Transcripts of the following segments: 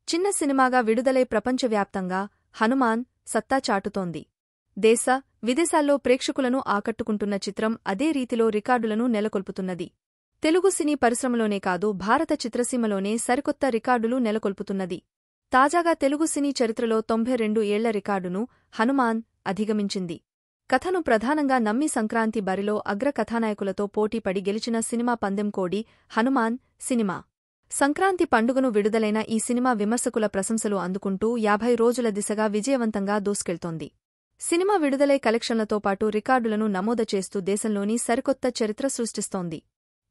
చిన్న సినిమాగా విడుదలై ప్రపంచవ్యాప్తంగా హనుమాన్ సత్తా చాటుతోంది. దేశ, విదేశాల్లో ప్రేక్షకులను ఆకట్టుకుంటున్న చిత్రం అదే రీతిలో రికార్డులను నెలకొల్పుతున్నది. తెలుగు సినీ పరిశ్రమలోనే కాదు, భారత చిత్రసీమలోనే సరికొత్త రికార్డులు నెలకొల్పుతున్నది. తాజాగా తెలుగు సినీ చరిత్రలో 92 ఏళ్ల రికార్డును హనుమాన్ అధిగమించింది. కథను ప్రధానంగా నమ్మి సంక్రాంతి బరిలో అగ్ర కథానాయకులతో పోటీపడి గెలిచిన సినిమా పందెం కోడి హనుమాన్ సినిమా. సంక్రాంతి పండుగను విడుదలైన ఈ సినిమా విమర్శకుల ప్రశంసలు అందుకుంటూ 50 రోజుల దిశగా విజయవంతంగా దూసుకెళ్తోంది. సినిమా విడుదలై కలెక్షన్లతో పాటు రికార్డులను నమోదు చేస్తూ దేశంలోని సరికొత్త చరిత్ర సృష్టిస్తోంది.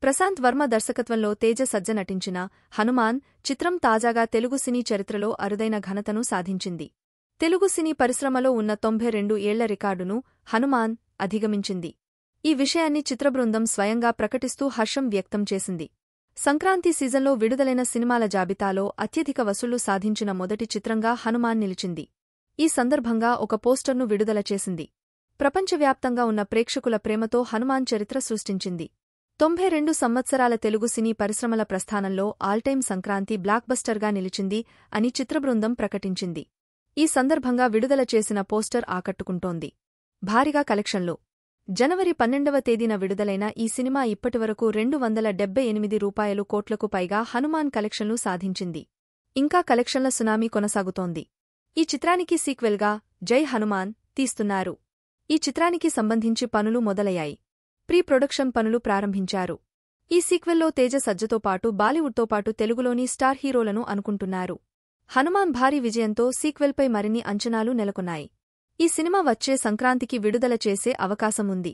ప్రశాంత్ వర్మ దర్శకత్వంలో తేజ సజ్జ నటించిన హనుమాన్ చిత్రం తాజాగా తెలుగు సినీ చరిత్రలో అరుదైన ఘనతను సాధించింది. తెలుగు సినీ పరిశ్రమలో ఉన్న 92 ఏళ్ల రికార్డును హనుమాన్ అధిగమించింది. ఈ విషయాన్ని చిత్రబృందం స్వయంగా ప్రకటిస్తూ హర్షం వ్యక్తం చేసింది. సంక్రాంతి సీజన్లో విడుదలైన సినిమాల జాబితాలో అత్యధిక వసూళ్లు సాధించిన మొదటి చిత్రంగా హనుమాన్ నిలిచింది. ఈ సందర్భంగా ఒక పోస్టర్ను విడుదల చేసింది. ప్రపంచవ్యాప్తంగా ఉన్న ప్రేక్షకుల ప్రేమతో హనుమాన్ చరిత్ర సృష్టించింది. 92 సంవత్సరాల తెలుగు సినీ పరిశ్రమల ప్రస్థానంలో ఆల్టైమ్ సంక్రాంతి బ్లాక్బస్టర్గా నిలిచింది అని చిత్రబృందం ప్రకటించింది. ఈ సందర్భంగా విడుదల చేసిన పోస్టర్ ఆకట్టుకుంటోంది. భారీగా కలెక్షన్లు. జనవరి 12వ తేదీన విడుదలైన ఈ సినిమా ఇప్పటివరకు రూ. 278 కోట్లకు పైగా హనుమాన్ కలెక్షన్లు సాధించింది. ఇంకా కలెక్షన్ల సునామీ కొనసాగుతోంది. ఈ చిత్రానికి సీక్వెల్గా జై హనుమాన్ తీస్తున్నారు. ఈ చిత్రానికి సంబంధించి పనులు మొదలయ్యాయి. ప్రీ ప్రొడక్షన్ పనులు ప్రారంభించారు. ఈ సీక్వెల్లో తేజ సజ్జతో పాటు బాలీవుడ్తో పాటు తెలుగులోని స్టార్ హీరోలను అనుకుంటున్నారు. హనుమాన్ భారీ విజయంతో సీక్వెల్పై మరిన్ని అంచనాలు నెలకొన్నాయి. ఈ సినిమా వచ్చే సంక్రాంతికి విడుదల చేసే అవకాశం ఉంది.